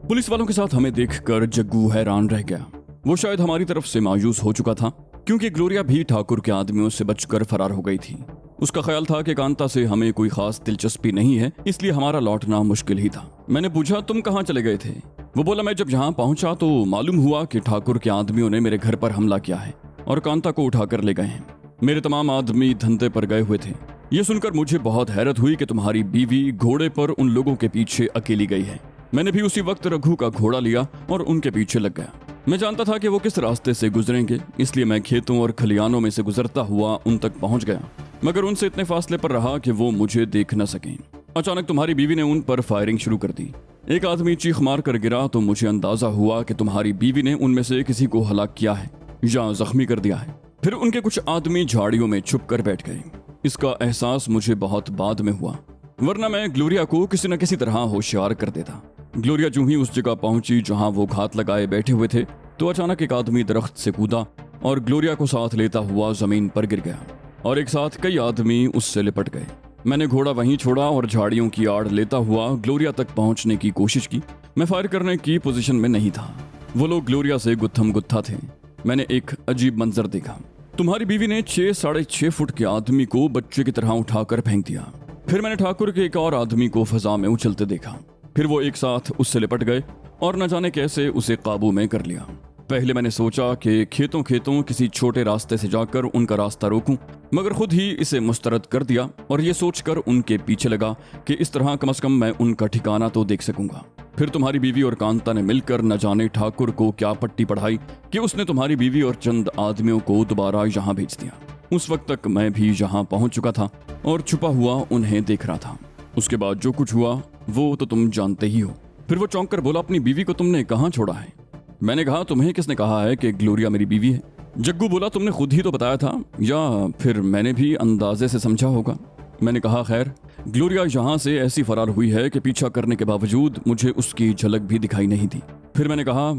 Police वालों के साथ हमें देखकर जग्गू हैरान रह गया। वो शायद हमारी तरफ से मायूस हो चुका था, क्योंकि ग्लोरिया भी ठाकुर के आदमियों से बचकर फरार हो गई थी। उसका ख्याल था कि कांता से हमें कोई खास दिलचस्पी नहीं है, इसलिए हमारा लौटना मुश्किल ही था। मैंने पूछा, तुम कहाँ चले गए थे? वो बोला, मैं जब यहाँ पहुंचा तो मालूम हुआ कि ठाकुर के आदमियों ने मेरे घर पर हमला किया है और कांता को उठाकर ले गए हैं। मेरे तमाम आदमी धंधे पर गए हुए थे। ये सुनकर मुझे बहुत हैरत हुई कि तुम्हारी बीवी घोड़े पर उन लोगों के पीछे अकेली गई है। मैंने भी उसी वक्त रघु का घोड़ा लिया और उनके पीछे लग गया। मैं जानता था कि वो किस रास्ते से गुजरेंगे, इसलिए मैं खेतों और खलियानों में से गुजरता हुआ उन तक पहुंच गया, मगर उनसे इतने फासले पर रहा कि वो मुझे देख न सकें। अचानक तुम्हारी बीवी ने उन पर फायरिंग शुरू कर दी। एक आदमी चीख मार कर गिरा तो मुझे अंदाजा हुआ कि तुम्हारी बीवी ने उनमें से किसी को हलाक किया है या जख्मी कर दिया है। फिर उनके कुछ आदमी झाड़ियों में छुप कर बैठ गए। इसका एहसास मुझे बहुत बाद में हुआ, वरना मैं ग्लोरिया को किसी न किसी तरह होशियार कर देता। ग्लोरिया जो ही उस जगह पहुंची जहां वो घात लगाए बैठे हुए थे, तो अचानक एक आदमी दरख्त से कूदा और ग्लोरिया को साथ लेता हुआ जमीन पर गिर गया और एक साथ कई आदमी उससे लिपट गए। मैंने घोड़ा वहीं छोड़ा और झाड़ियों की आड़ लेता हुआ ग्लोरिया तक पहुंचने की कोशिश की। मैं फायर करने की पोजीशन में नहीं था। वो लोग ग्लोरिया से गुत्थम गुत्था थे। मैंने एक अजीब मंजर देखा। तुम्हारी बीवी ने 6-6.5 फुट के आदमी को बच्चे की तरह उठाकर फेंक दिया। फिर मैंने ठाकुर के एक और आदमी को फजा में उछलते देखा। फिर वो एक साथ उससे लिपट गए और न जाने कैसे उसे काबू में कर लिया। पहले मैंने सोचा कि खेतों खेतों किसी छोटे रास्ते से जाकर उनका रास्ता रोकूं, मगर खुद ही इसे मुस्तरद कर दिया और ये सोचकर उनके पीछे लगा कि इस तरह कम से कम मैं उनका ठिकाना तो देख सकूंगा। फिर तुम्हारी बीवी और कांता ने मिलकर न जाने ठाकुर को क्या पट्टी पढ़ाई कि उसने तुम्हारी बीवी और चंद आदमियों को दोबारा यहाँ भेज दिया। उस वक्त तक मैं भी यहाँ पहुंच चुका था और छुपा हुआ उन्हें देख रहा था। उसके बाद जो कुछ हुआ वो तो तुम जानते ही हो। फिर वो चौंक कर बोला, अपनी बीवी को तुमने कहाँ छोड़ा है? मैंने कहा, तुम्हें किसने कहा है कि ग्लोरिया मेरी बीवी है? जग्गू बोला, तुमने खुद ही तो बताया था, या फिर मैंने भी अंदाजे से समझा होगा। मैंने कहा, खैर, ग्लोरिया यहाँ से ऐसी फरार हुई है कि पीछा करने के बावजूद मुझे उसकी झलक भी दिखाई नहीं दी। फिर मैंने कहा,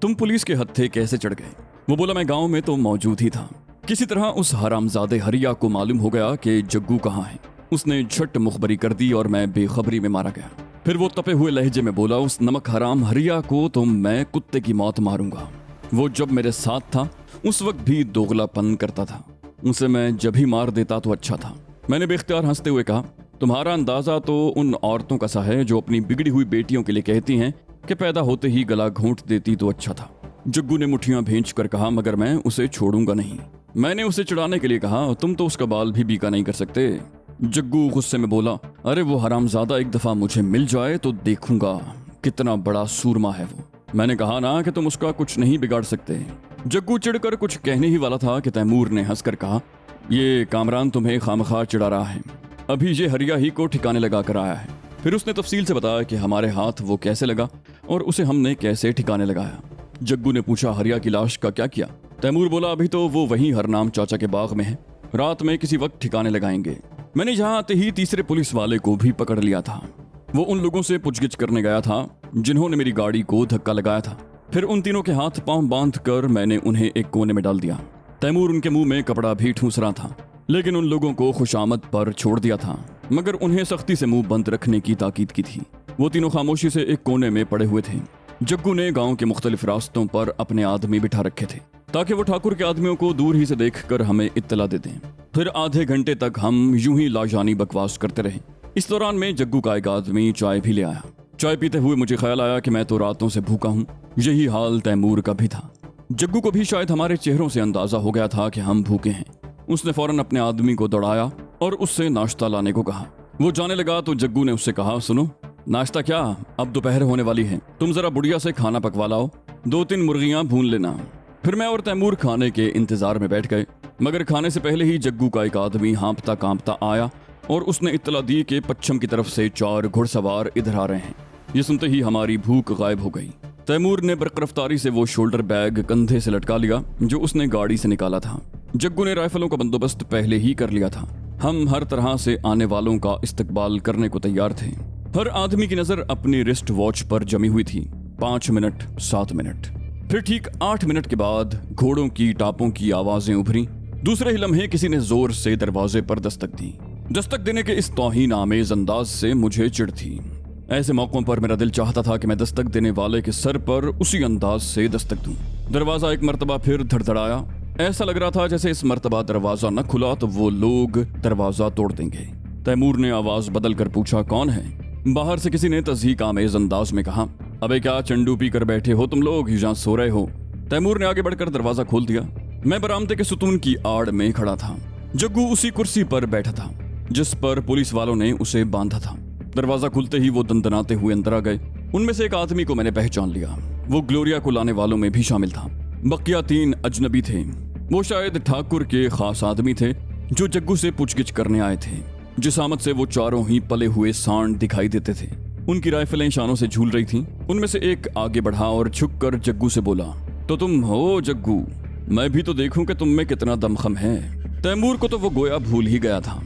तुम पुलिस के हत्थे कैसे चढ़ गए? वो बोला, मैं गाँव में तो मौजूद ही था। किसी तरह उस हरामजादे हरिया को मालूम हो गया कि जग्गू कहाँ है। उसने झट मुखबरी कर दी और मैं बेखबरी में मारा गया। फिर वो तपे हुए लहजे में बोला, उस नमक हराम हरिया को तो मैं कुत्ते की मौत मारूंगा। वो जब मेरे साथ था उस वक्त भी दोगलापन करता था। उसे मैं जब ही मार देता तो अच्छा था। मैंने बेख्तियार हंसते हुए कहा, तुम्हारा अंदाजा तो उन औरतों का सा है जो अपनी बिगड़ी हुई बेटियों के लिए कहती हैं कि पैदा होते ही गला घोंट देती तो अच्छा था। जग्गू ने मुठ्ठियां भींच कर कहा, मगर मैं उसे छोड़ूंगा नहीं। मैंने उसे चिढ़ाने के लिए कहा, तुम तो उसका बाल भी बीका नहीं कर सकते। जग्गू गुस्से में बोला, अरे वो हरामजादा एक दफा मुझे मिल जाए तो देखूंगा कितना बड़ा सूरमा है वो। मैंने कहा ना कि तुम उसका कुछ नहीं बिगाड़ सकते। जग्गू चिढ़कर कुछ कहने ही वाला था कि तैमूर ने हंसकर कहा, ये कामरान तुम्हें खामखा चिढ़ा रहा है, अभी ये हरिया ही को ठिकाने लगा कर आया है। फिर उसने तफसील से बताया कि हमारे हाथ वो कैसे लगा और उसे हमने कैसे ठिकाने लगाया। जग्गू ने पूछा, हरिया की लाश का क्या किया? तैमूर बोला, अभी तो वो वहीं हरनाम चाचा के बाग में है, रात में किसी वक्त ठिकाने लगाएंगे। मैंने यहाँ आते ही तीसरे पुलिस वाले को भी पकड़ लिया था। वो उन लोगों से पूछगिछ करने गया था जिन्होंने मेरी गाड़ी को धक्का लगाया था। फिर उन तीनों के हाथ पांव बांधकर मैंने उन्हें एक कोने में डाल दिया। तैमूर उनके मुंह में कपड़ा भी ठूंस रहा था, लेकिन उन लोगों को खुशामद पर छोड़ दिया था, मगर उन्हें सख्ती से मुंह बंद रखने की ताकीद की थी। वो तीनों खामोशी से एक कोने में पड़े हुए थे। जग्गू ने गाँव के मुख्तलिफ रास्तों पर अपने आदमी बिठा रखे थे ताकि वो ठाकुर के आदमियों को दूर ही से देखकर हमें इत्तला दे दें। फिर आधे घंटे तक हम यूं ही लाजानी बकवास करते रहे। इस दौरान में जग्गू का एक आदमी चाय भी ले आया। चाय पीते हुए मुझे ख्याल आया कि मैं तो रातों से भूखा हूँ। यही हाल तैमूर का भी था। जग्गू को भी शायद हमारे चेहरों से अंदाजा हो गया था कि हम भूखे हैं। उसने फौरन अपने आदमी को दौड़ाया और उससे नाश्ता लाने को कहा। वो जाने लगा तो जग्गू ने उससे कहा, सुनो, नाश्ता क्या, अब दोपहर होने वाली है, तुम जरा बुढ़िया से खाना पकवा लाओ, 2-3 मुर्गियां भून लेना। फिर मैं और तैमूर खाने के इंतजार में बैठ गए, मगर खाने से पहले ही जग्गू का एक आदमी हाँपता कांपता आया और उसने इत्तला दी कि पश्चिम की तरफ से 4 घुड़सवार इधर आ रहे हैं। ये सुनते ही हमारी भूख गायब हो गई। तैमूर ने बरकरफ्तारी से वो शोल्डर बैग कंधे से लटका लिया जो उसने गाड़ी से निकाला था। जग्गू ने राइफलों का बंदोबस्त पहले ही कर लिया था। हम हर तरह से आने वालों का इस्तकबाल करने को तैयार थे। हर आदमी की नजर अपनी रिस्ट वॉच पर जमी हुई थी। 5 मिनट, 7 मिनट, फिर ठीक 8 मिनट के बाद घोड़ों की टापों की आवाजें उभरी। दूसरे ही लम्हे किसी ने जोर से दरवाजे पर दस्तक दी। दस्तक देने के इस तौहीन आमेज अंदाज से मुझे चिढ़ थी। ऐसे मौकों पर मेरा दिल चाहता था कि मैं दस्तक देने वाले के सर पर उसी अंदाज से दस्तक दूं। दरवाजा एक मर्तबा फिर धड़धड़ाया। ऐसा लग रहा था जैसे इस मर्तबा दरवाजा न खुला तो वो लोग दरवाजा तोड़ देंगे। तैमूर ने आवाज बदल कर पूछा, कौन है? बाहर से किसी ने तज़हीक आमेज अंदाज में कहा, अबे क्या चंडू पी कर बैठे हो तुम लोग, यहाँ सो रहे हो? तैमूर ने आगे बढ़कर दरवाजा खोल दिया। मैं बरामदे के सुतून की आड़ में खड़ा था। जग्गू उसी कुर्सी पर बैठा था जिस पर पुलिस वालों ने उसे बांधा था। दरवाजा खुलते ही वो दंदनाते हुए अंदर आ गए। उनमें से एक आदमी को मैंने पहचान लिया। वो ग्लोरिया को लाने वालों में भी शामिल था। बकिया 3 अजनबी थे। वो शायद ठाकुर के खास आदमी थे जो जग्गू से पूछगिछ करने आए थे। जिसामत से वो चारों ही पले हुए सांड दिखाई देते थे। उनकी राइफलें शानों से झूल रही थीं। उनमें से एक आगे बढ़ा और झुककर जग्गू से बोला, तो तुम हो जग्गू? मैं भी तो देखूं कि तुम में कितना दमखम है। तैमूर को तो वो गोया भूल ही गया था।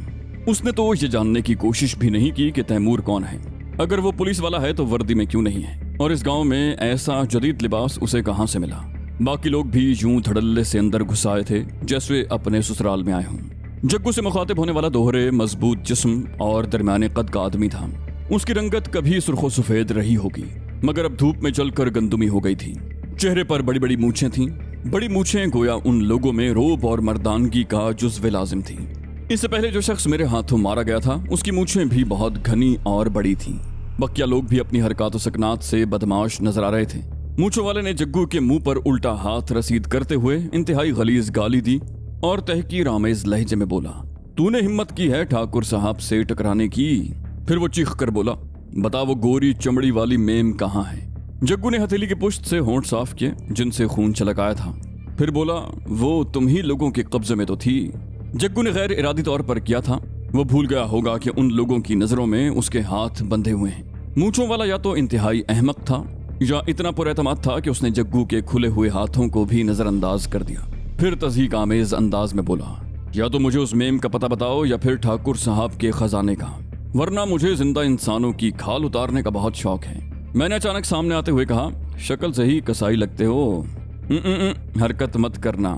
उसने तो ये जानने की कोशिश भी नहीं की कि तैमूर कौन है। अगर वो पुलिस वाला है तो वर्दी में क्यों नहीं है, और इस गांव में ऐसा जदीद लिबास उसे कहां से मिला? बाकी लोग भी यूं धड़ल्ले से अंदर घुस आए थे जैसे अपने ससुराल में आए हों। जग्गू से मुखातिब होने वाला दोहरे मजबूत जिस्म और दरमियाने कद का आदमी था। उसकी रंगत कभी सुर्खो सफेद रही होगी, मगर अब धूप में जलकर गंदुमी हो गई थी। चेहरे पर बड़ी बड़ी मूछें थीं। बड़ी मूछें गोया उन लोगों में रोब और मर्दानगी का जुज़्व लाजिम थी। इससे पहले जो शख्स मेरे हाथों मारा गया था उसकी मूछें भी बहुत घनी और बड़ी थीं। बकिया लोग भी अपनी हरकत सकनात से बदमाश नजर आ रहे थे। मूछों वाले ने जग्गू के मुंह पर उल्टा हाथ रसीद करते हुए इंतहाई गलीज गाली दी और तहकीर आमेज लहजे में बोला, तूने हिम्मत की है ठाकुर साहब से टकराने की? फिर वो चीख कर बोला, बता वो गोरी चमड़ी वाली मेम कहाँ है? जग्गू ने हथेली की पुश्त से होंठ साफ किए जिनसे खून छलक आया था। फिर बोला, वो तुम ही लोगों के कब्जे में तो थी। जग्गू ने गैर इरादी तौर पर किया था। वो भूल गया होगा कि उन लोगों की नजरों में उसके हाथ बंधे हुए हैं। मूंछों वाला या तो इंतहाई अहमक था या इतना पुरएतमाद था कि उसने जग्गू के खुले हुए हाथों को भी नजरअंदाज कर दिया। फिर तज़हीक आमेज अंदाज में बोला, या तो मुझे उस मेम का पता बताओ या फिर ठाकुर साहब के खजाने का, वरना मुझे जिंदा इंसानों की खाल उतारने का बहुत शौक है। मैंने अचानक सामने आते हुए कहा, शक्ल से ही कसाई लगते हो, हरकत मत करना।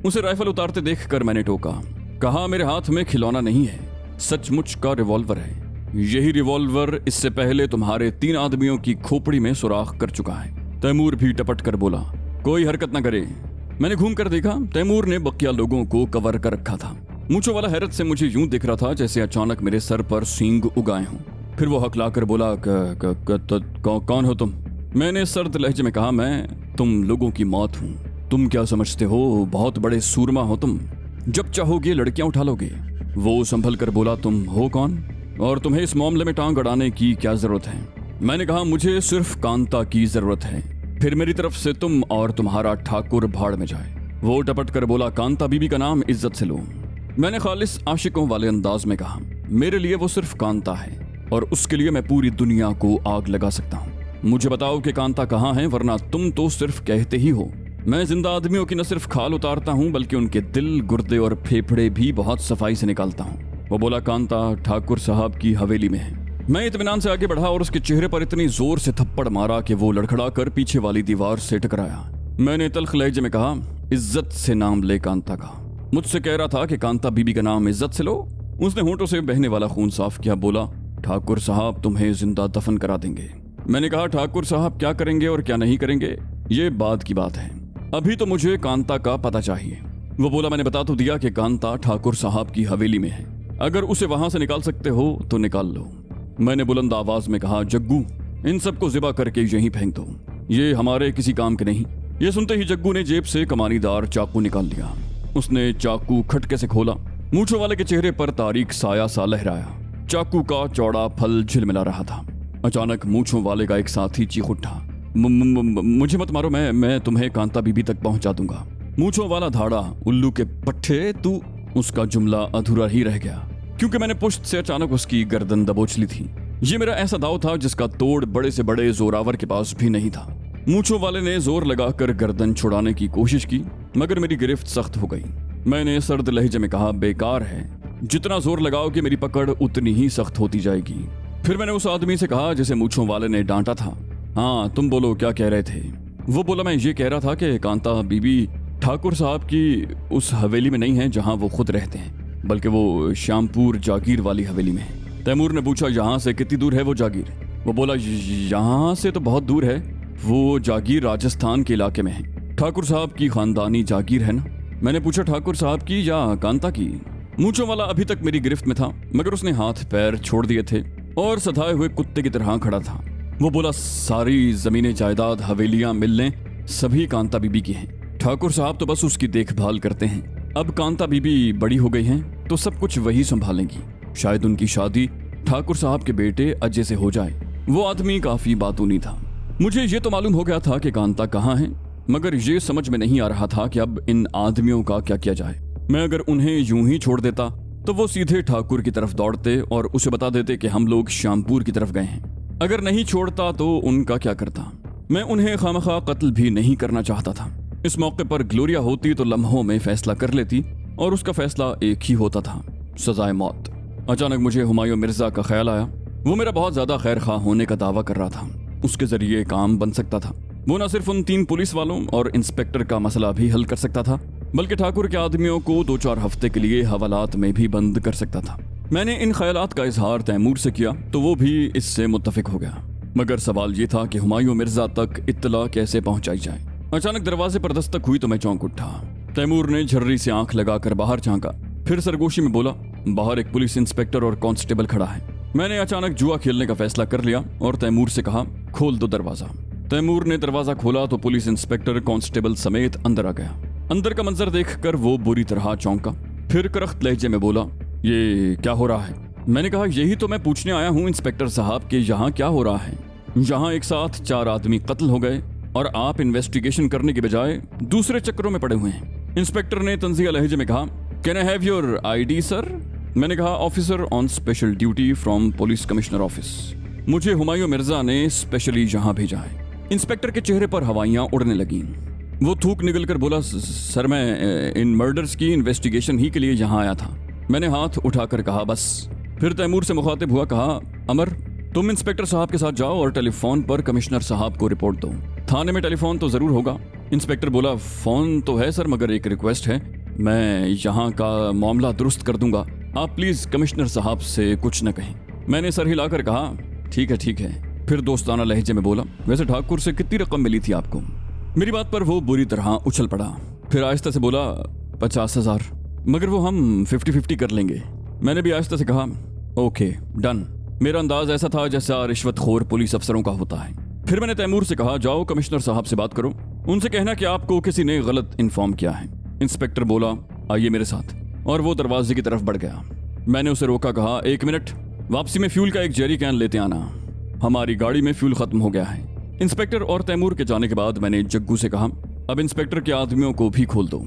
उसे राइफल उतारते देखकर मैंने टोका, कहा, मेरे हाथ में खिलौना नहीं है, सचमुच का रिवॉल्वर है। यही रिवॉल्वर इससे पहले तुम्हारे 3 आदमियों की खोपड़ी में सुराख कर चुका है। तैमूर भी टपट कर बोला, कोई हरकत न करे। मैंने घूम कर देखा, तैमूर ने बकिया लोगों को कवर कर रखा था। मूंछों वाला हैरत से मुझे यूं दिख रहा था जैसे अचानक मेरे सर पर सींग उगाए हों। फिर वो हकला कर बोला, कौन हो तुम? मैंने सर्द लहजे में कहा, मैं तुम लोगों की मौत हूँ। तुम क्या समझते हो, बहुत बड़े सूरमा हो तुम, जब चाहोगे लड़कियां उठा लोगे। वो संभल कर बोला, तुम हो कौन और तुम्हें इस मामले में टांग अड़ाने की क्या जरूरत है? मैंने कहा, मुझे सिर्फ कांता की जरूरत है, फिर मेरी तरफ से तुम और तुम्हारा ठाकुर भाड़ में जाए। वो टपट कर बोला, कांता बीबी का नाम इज्जत से लो। मैंने खालिस आशिकों वाले अंदाज में कहा, मेरे लिए वो सिर्फ कांता है और उसके लिए मैं पूरी दुनिया को आग लगा सकता हूँ। मुझे बताओ कि कांता कहाँ है, वरना तुम तो सिर्फ कहते ही हो। मैं जिंदा आदमियों की न सिर्फ खाल उतारता हूँ बल्कि उनके दिल, गुर्दे और फेफड़े भी बहुत सफाई से निकालता हूँ। वो बोला, कांता ठाकुर साहब की हवेली में है। मैं इत्मीनान से आगे बढ़ा और उसके चेहरे पर इतनी जोर से थप्पड़ मारा कि वो लड़खड़ा कर पीछे वाली दीवार से टकराया। मैंने तल्ख लहजे में कहा, इज्जत से नाम ले कांता का। मुझसे कह रहा था कि कांता बीबी का नाम इज्जत से लो। उसने होंठों से बहने वाला खून साफ किया, बोला, ठाकुर साहब तुम्हें जिंदा दफन करा देंगे। मैंने कहा, ठाकुर साहब क्या करेंगे और क्या नहीं करेंगे ये बाद की बात है, अभी तो मुझे कांता का पता चाहिए। वो बोला, मैंने बता तो दिया कि कांता ठाकुर साहब की हवेली में है, अगर उसे वहां से निकाल सकते हो तो निकाल लो। मैंने बुलंद आवाज में कहा, जग्गू इन सबको ज़िबा करके यहीं फेंक दो, ये हमारे किसी काम के नहीं। ये सुनते ही जग्गू ने जेब से कमानीदार चाकू निकाल लिया। उसने चाकू खटके से खोला। मूंछों वाले के चेहरे पर तारीक साया सा लहराया। चाकू का चौड़ा फल झिलमिला रहा था। अचानक मूंछों वाले का एक साथी चीख उठा, मुझे मत मारो, मैं तुम्हें कांता बीबी तक पहुंचा दूंगा। मूंछों वाला धाड़ा, उल्लू के पट्टे तू। उसका जुमला अधूरा ही रह गया क्योंकि मैंने पुश्त से अचानक उसकी गर्दन दबोच ली थी। ये मेरा ऐसा दाव था जिसका तोड़ बड़े से बड़े जोरावर के पास भी नहीं था। मूंछों वाले ने जोर लगाकर गर्दन छुड़ाने की कोशिश की मगर मेरी गिरफ्त सख्त हो गई। मैंने सर्द लहजे में कहा, बेकार है, जितना जोर लगाओगे मेरी पकड़ उतनी ही सख्त होती जाएगी। फिर मैंने उस आदमी से कहा जिसे मूंछों वाले ने डांटा था, हाँ तुम बोलो क्या कह रहे थे? वो बोला, मैं ये कह रहा था कि कांता बीबी ठाकुर साहब की उस हवेली में नहीं है जहां वो खुद रहते हैं, बल्कि वो श्यामपुर जागीर वाली हवेली में है। तैमूर ने पूछा, यहाँ से कितनी दूर है वो जागीर? वो बोला, यहाँ से तो बहुत दूर है, वो जागीर राजस्थान के इलाके में है। ठाकुर साहब की खानदानी जागीर है ना? मैंने पूछा, ठाकुर साहब की या कांता की? मूंछों वाला अभी तक मेरी गिरफ्त में था, मगर उसने हाथ पैर छोड़ दिए थे और सधाए हुए कुत्ते की तरह खड़ा था। वो बोला, सारी जमीनें जायदाद हवेलियां मिलने सभी कांता बीबी की हैं। ठाकुर साहब तो बस उसकी देखभाल करते हैं। अब कांता बीबी बड़ी हो गई हैं तो सब कुछ वही संभालेंगी। शायद उनकी शादी ठाकुर साहब के बेटे अजय से हो जाए। वो आदमी काफी बातूनी था। मुझे ये तो मालूम हो गया था कि कांता कहाँ है, मगर ये समझ में नहीं आ रहा था कि अब इन आदमियों का क्या किया जाए। मैं अगर उन्हें यूं ही छोड़ देता तो वो सीधे ठाकुर की तरफ दौड़ते और उसे बता देते कि हम लोग श्यामपुर की तरफ गए हैं। अगर नहीं छोड़ता तो उनका क्या करता? मैं उन्हें खामखा कत्ल भी नहीं करना चाहता था। इस मौके पर ग्लोरिया होती तो लम्हों में फैसला कर लेती और उसका फैसला एक ही होता था, सजाए मौत। अचानक मुझे हुमायूं मिर्जा का ख्याल आया। वो मेरा बहुत ज्यादा खैर खा होने का दावा कर रहा था। उसके जरिए काम बन सकता था। वो न सिर्फ उन 3 पुलिस वालों और इंस्पेक्टर का मसला भी हल कर सकता था, बल्कि ठाकुर के आदमियों को 2-4 हफ्ते के लिए हवालात में भी बंद कर सकता था। मैंने इन ख्यालात का इजहार तैमूर से किया तो वो भी इससे मुत्तफिक हो गया। मगर सवाल ये था कि हुमायूं मिर्जा तक इत्तला कैसे पहुंचाई जाए। अचानक दरवाजे पर दस्तक हुई तो मैं चौंक उठा। तैमूर ने झर्री से आंख लगाकर बाहर झांका, फिर सरगोशी में बोला, बाहर एक पुलिस इंस्पेक्टर और कांस्टेबल खड़ा है। मैंने अचानक जुआ खेलने का फैसला कर लिया और तैमूर से कहा, खोल दो दरवाजा। तैमूर ने दरवाजा खोला तो पुलिस इंस्पेक्टर कांस्टेबल समेत अंदर आ गया। अंदर का मंजर देखकर वो बुरी तरह चौंका, फिर करख्त लहजे में बोला, ये क्या हो रहा है? मैंने कहा, यही तो मैं पूछने आया हूँ इंस्पेक्टर साहब के यहाँ क्या हो रहा है। यहाँ एक साथ 4 आदमी कत्ल हो गए और आप इन्वेस्टिगेशन करने के बजाय दूसरे चक्करों में पड़े हुए हैं। इंस्पेक्टर ने तंजिया लहजे में कहा, can I have your ID sir? मैंने कहा, officer on special duty from police commissioner office. मुझे हुमायूं मिर्जा ने स्पेशली यहाँ भेजा है। इंस्पेक्टर के चेहरे पर हवाइयां उड़ने लगीं। वो थूक निकलकर बोला, सर मैं इन मर्डर्स की इन्वेस्टिगेशन ही के लिए यहाँ आया था। मैंने हाथ उठाकर कहा, बस। फिर तैमूर से मुखातिब हुआ कहा, अमर तुम इंस्पेक्टर साहब के साथ जाओ और टेलीफोन पर कमिश्नर साहब को रिपोर्ट दो। थाने में टेलीफोन तो जरूर होगा। इंस्पेक्टर बोला, फोन तो है सर, मगर एक रिक्वेस्ट है, मैं यहाँ का मामला दुरुस्त कर दूंगा, आप प्लीज कमिश्नर साहब से कुछ न कहें। मैंने सर हिलाकर कहा, ठीक है। फिर दोस्ताना लहजे में बोला, वैसे ठाकुर से कितनी रकम मिली थी आपको? मेरी बात पर वो बुरी तरह उछल पड़ा। फिर आहिस्ता से बोला, 50,000, मगर वो हम 50-50 कर लेंगे। मैंने भी आहिस्ता से कहा, ओके डन। मेरा अंदाज ऐसा था जैसा रिश्वतखोर पुलिस अफसरों का होता है। फिर मैंने तैमूर से कहा, जाओ कमिश्नर साहब से बात करो, उनसे कहना कि आपको किसी ने गलत इन्फॉर्म किया है। इंस्पेक्टर बोला, आइए मेरे साथ, और वो दरवाजे की तरफ बढ़ गया। मैंने उसे रोका, कहा, 1 मिनट, वापसी में फ्यूल का एक जेरी कैन लेते आना, हमारी गाड़ी में फ्यूल खत्म हो गया है। इंस्पेक्टर और तैमूर के जाने के बाद मैंने जग्गू से कहा, अब इंस्पेक्टर के आदमियों को भी खोल दो।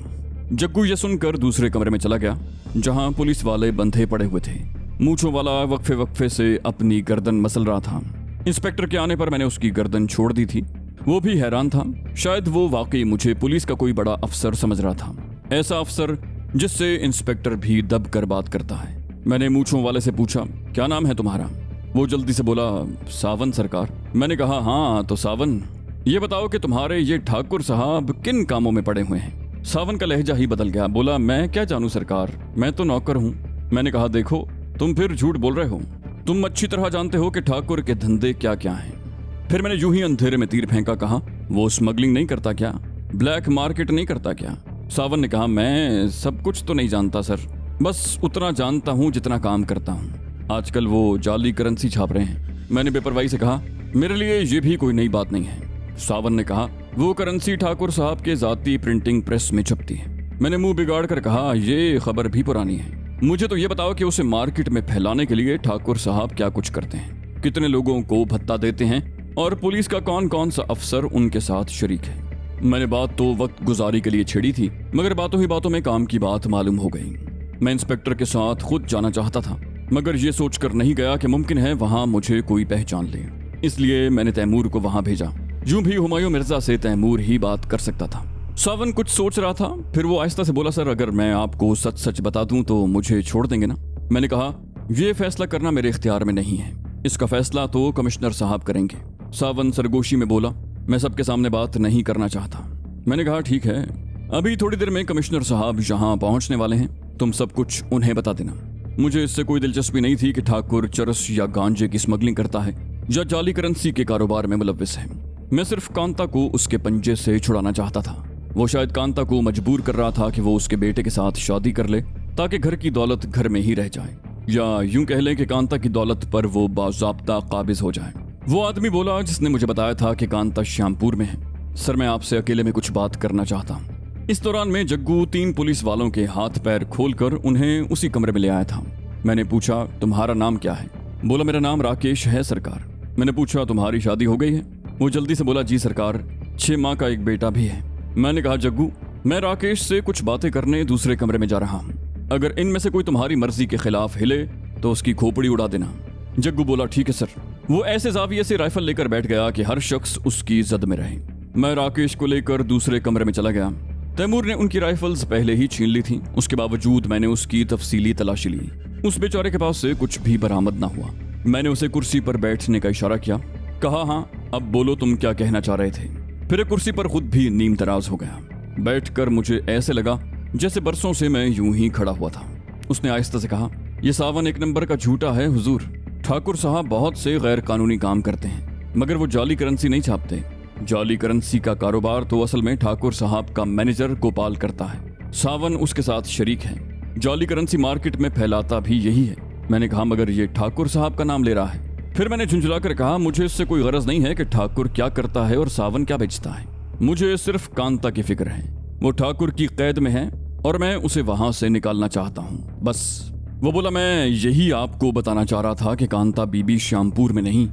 जग्गू ये सुनकर दूसरे कमरे में चला गया, जहां पुलिस वाले बंधे पड़े हुए थे। मूंछों वाला वक्फे वक्फे से अपनी गर्दन मसल रहा था। इंस्पेक्टर के आने पर मैंने उसकी गर्दन छोड़ दी थी। वो भी हैरान था। शायद वो वाकई मुझे पुलिस का कोई बड़ा अफसर समझ रहा था, ऐसा अफसर जिससे इंस्पेक्टर भी दब कर बात करता है। मैंने मूंछों वाले से पूछा, क्या नाम है तुम्हारा? वो जल्दी से बोला, सावन सरकार। मैंने कहा, हाँ तो सावन, ये बताओ कि तुम्हारे ये ठाकुर साहब किन कामों में पड़े हुए हैं? सावन का लहजा ही बदल गया। बोला, मैं क्या जानूं सरकार, मैं तो नौकर हूँ। मैंने कहा, देखो तुम फिर झूठ बोल रहे हो, तुम अच्छी तरह जानते हो कि ठाकुर के धंधे क्या क्या हैं। फिर मैंने यूं ही अंधेरे में तीर फेंका, कहा, वो स्मगलिंग नहीं करता क्या? ब्लैक मार्केट नहीं करता क्या? सावन ने कहा, मैं सब कुछ तो नहीं जानता सर, बस उतना जानता हूँ जितना काम करता हूँ। आजकल वो जाली करेंसी छाप रहे हैं। मैंने बेपरवाही से कहा, मेरे लिए ये भी कोई नई बात नहीं है। सावन ने कहा, वो करेंसी ठाकुर साहब के जाती प्रिंटिंग प्रेस में छपती है। मैंने मुंह बिगाड़ कर कहा, ये खबर भी पुरानी है। मुझे तो ये बताओ कि उसे मार्केट में फैलाने के लिए ठाकुर साहब क्या कुछ करते हैं, कितने लोगों को भत्ता देते हैं, और पुलिस का कौन कौन सा अफसर उनके साथ शरीक है। मैंने बात तो वक्त गुजारी के लिए छेड़ी थी, मगर बातों ही बातों में काम की बात मालूम हो गई। मैं इंस्पेक्टर के साथ खुद जाना चाहता था, मगर ये सोचकर नहीं गया कि मुमकिन है वहां मुझे कोई पहचान ले, इसलिए मैंने तैमूर को वहां भेजा। यूं भी हुमायूं मिर्जा से तैमूर ही बात कर सकता था। सावन कुछ सोच रहा था, फिर वो आहिस्ता से बोला, सर अगर मैं आपको सच सच बता दूं तो मुझे छोड़ देंगे ना? मैंने कहा, ये फैसला करना मेरे इख्तियार में नहीं है, इसका फैसला तो कमिश्नर साहब करेंगे। सावन सरगोशी में बोला, मैं सबके सामने बात नहीं करना चाहता। मैंने कहा, ठीक है, अभी थोड़ी देर में कमिश्नर साहब यहाँ पहुंचने वाले हैं, तुम सब कुछ उन्हें बता देना। मुझे इससे कोई दिलचस्पी नहीं थी कि ठाकुर चरस या गांजे की स्मगलिंग करता है या जाली करेंसी के कारोबार में मुलव्विस है। मैं सिर्फ कांता को उसके पंजे से छुड़ाना चाहता था। वो शायद कांता को मजबूर कर रहा था कि वो उसके बेटे के साथ शादी कर ले ताकि घर की दौलत घर में ही रह जाए, या यूं कह लें कि कांता की दौलत पर वो बाज़ाब्ता काबिज हो जाए। वो आदमी बोला जिसने मुझे बताया था कि कांता श्यामपुर में है। सर, मैं आपसे अकेले में कुछ बात करना चाहता हूँ। इस दौरान में जग्गू 3 पुलिस वालों के हाथ पैर खोलकर उन्हें उसी कमरे में ले आया था। मैंने पूछा, तुम्हारा नाम क्या है? बोला, मेरा नाम राकेश है सरकार। मैंने पूछा, तुम्हारी शादी हो गई है? वो जल्दी से बोला, जी सरकार, 6 माह का एक बेटा भी है। मैंने कहा, जग्गू, मैं राकेश से कुछ बातें करने दूसरे कमरे में जा रहा हूँ। अगर इनमें से कोई तुम्हारी मर्जी के खिलाफ हिले तो उसकी खोपड़ी उड़ा देना। जग्गू बोला, ठीक है सर। वो ऐसे जाविये से राइफल लेकर बैठ गया कि हर शख्स उसकी जद में रहे। मैं राकेश को लेकर दूसरे कमरे में चला गया। तैमूर ने उनकी राइफल्स पहले ही छीन ली थी। उसके बावजूद मैंने उसकी तफसीली तलाशी ली। उस बेचारे के पास से कुछ भी बरामद ना हुआ। मैंने उसे कुर्सी पर बैठने का इशारा किया। कहा, हाँ अब बोलो, तुम क्या कहना चाह रहे थे? फिर कुर्सी पर खुद भी नीम तराज हो गया। बैठकर मुझे ऐसे लगा जैसे बरसों से मैं यूं ही खड़ा हुआ था। उसने आहिस्ता से कहा, यह सावन 1 नंबर का झूठा है हुजूर। ठाकुर साहब बहुत से गैर कानूनी काम करते हैं, मगर वो जाली करेंसी नहीं छापते। जाली करेंसी का कारोबार तो असल में ठाकुर साहब का मैनेजर गोपाल करता है। सावन उसके साथ शरीक है। जाली करेंसी मार्केट में फैलाता भी यही है। मैंने कहा, मगर ये ठाकुर साहब का नाम ले रहा है। फिर मैंने झुंझलाकर कहा, मुझे इससे कोई गरज नहीं है कि ठाकुर क्या करता है और सावन क्या बेचता है। मुझे सिर्फ कांता की फिक्र है। वो ठाकुर की कैद में है और मैं उसे वहां से निकालना चाहता हूँ, बस। वो बोला, मैं यही आपको बताना चाह रहा था कि कांता बीबी श्यामपुर में नहीं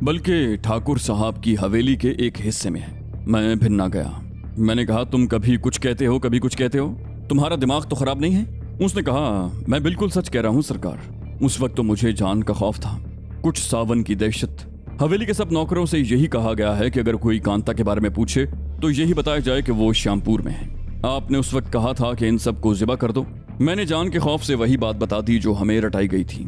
बल्कि ठाकुर साहब की हवेली के एक हिस्से में है। मैं भिन्ना गया। मैंने कहा, तुम कभी कुछ कहते हो कभी कुछ कहते हो, तुम्हारा दिमाग तो खराब नहीं है? उसने कहा, मैं बिल्कुल सच कह रहा हूँ सरकार। उस वक्त तो मुझे जान का खौफ था, कुछ सावन की दहशत। हवेली के सब नौकरों से यही कहा गया है कि अगर कोई कांता के बारे में पूछे तो यही बताया जाए कि वो श्यामपुर में है। आपने उस वक्त कहा था कि इन सब को ज़िबा कर दो। मैंने जान के खौफ से वही बात बता दी जो हमें रटाई गई थी।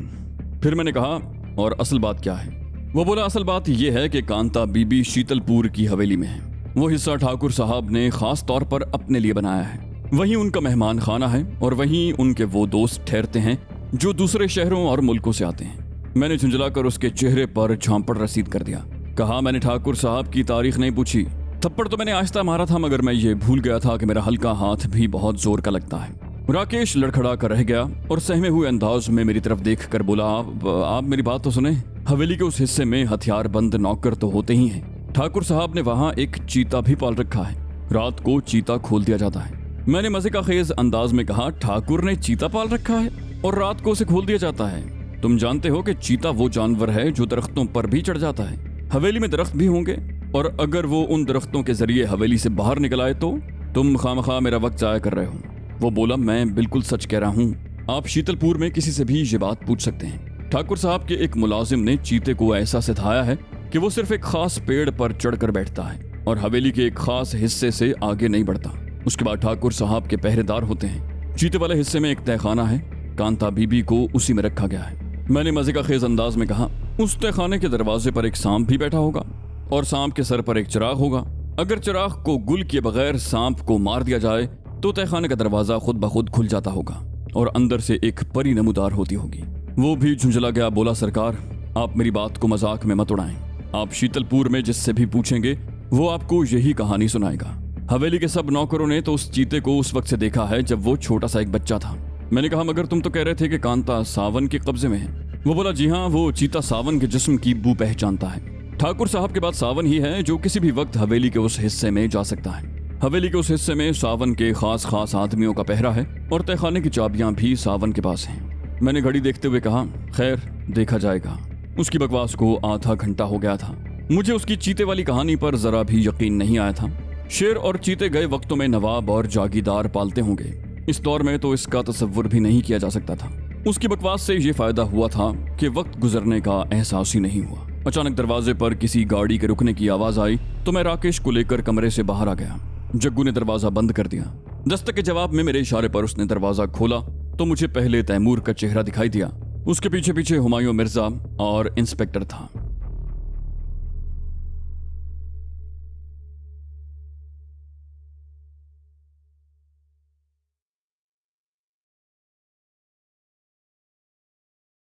फिर मैंने कहा, और असल बात क्या है? वो बोला, असल बात यह है कि कांता बीबी शीतलपुर की हवेली में है। वो हिस्सा ठाकुर साहब ने खास तौर पर अपने लिए बनाया है। वहीं उनका मेहमान खाना है और वहीं उनके वो दोस्त ठहरते हैं जो दूसरे शहरों और मुल्कों से आते हैं। मैंने झुंझलाकर उसके चेहरे पर झांपड़ रसीद कर दिया। कहा, मैंने ठाकुर साहब की तारीख नहीं पूछी। थप्पड़ तो मैंने आहिस्ता मारा था, मगर मैं ये भूल गया था कि मेरा हल्का हाथ भी बहुत जोर का लगता है। राकेश लड़खड़ा कर रह गया और सहमे हुए अंदाज में मेरी तरफ देख कर बोला, आप मेरी बात तो सुने। हवेली के उस हिस्से में हथियार बंद नौकर तो होते ही हैं। ठाकुर साहब ने वहाँ एक चीता भी पाल रखा है। रात को चीता खोल दिया जाता है। मैंने मजे का खेज अंदाज में कहा, ठाकुर ने चीता पाल रखा है और रात को उसे खोल दिया जाता है? तुम जानते हो कि चीता वो जानवर है जो दरख्तों पर भी चढ़ जाता है। हवेली में दरख्त भी होंगे और अगर वो उन दरख्तों के जरिए हवेली से बाहर निकल आए तो तुम खामखा मेरा वक्त जाया कर रहे हो। वो बोला, मैं बिल्कुल सच कह रहा हूँ। आप शीतलपुर में किसी से भी ये बात पूछ सकते हैं। ठाकुर साहब के एक मुलाजिम ने चीते को ऐसा सिखाया है कि वो सिर्फ एक खास पेड़ पर चढ़कर बैठता है और हवेली के एक खास हिस्से से आगे नहीं बढ़ता। उसके बाद ठाकुर साहब के पहरेदार होते हैं। चीते वाले हिस्से में एक तहखाना है। कांता बीबी को उसी में रखा गया है। मैंने मजे का खेज अंदाज में कहा, उस तहखाने के दरवाजे पर एक सांप भी बैठा होगा और सांप के सर पर एक चिराग होगा। अगर चिराग को गुल किए बगैर सांप को मार दिया जाए तो तहखाने का दरवाजा खुद ब खुद खुल जाता होगा और अंदर से एक परी नमूदार होती होगी। वो भी झुंझला गया। बोला, सरकार, आप मेरी बात को मजाक में मत उड़ाएं। आप शीतलपुर में जिससे भी पूछेंगे वो आपको यही कहानी सुनाएगा। हवेली के सब नौकरों ने तो उस चीते को उस वक्त से देखा है जब वो छोटा सा एक बच्चा था। मैंने कहा, मगर तुम तो कह रहे थे कि कांता सावन के कब्जे में है। वो बोला, जी हाँ, वो चीता सावन के जिस्म की बू पहचानता है। ठाकुर साहब के बाद सावन ही है जो किसी भी वक्त हवेली के उस हिस्से में जा सकता है। हवेली के उस हिस्से में सावन के खास आदमियों का पहरा है और तहखाने की चाबियां भी सावन के पास हैं। मैंने घड़ी देखते हुए कहा, खैर देखा जाएगा। उसकी बकवास को आधा घंटा हो गया था। मुझे उसकी चीते वाली कहानी पर जरा भी यकीन नहीं आया था। शेर और चीते गए वक्तों में नवाब और जागीरदार पालते होंगे। इस दौर में तो इसका तसव्वुर भी नहीं किया जा सकता था। उसकी बकवास से ये फायदा हुआ था कि वक्त गुजरने का एहसास ही नहीं हुआ। अचानक दरवाजे पर किसी गाड़ी के रुकने की आवाज आई तो मैं राकेश को लेकर कमरे से बाहर आ गया। जग्गू ने दरवाजा बंद कर दिया। दस्तक के जवाब में मेरे इशारे पर उसने दरवाजा खोला तो मुझे पहले तैमूर का चेहरा दिखाई दिया। उसके पीछे पीछे हुमायूं मिर्जा और इंस्पेक्टर था।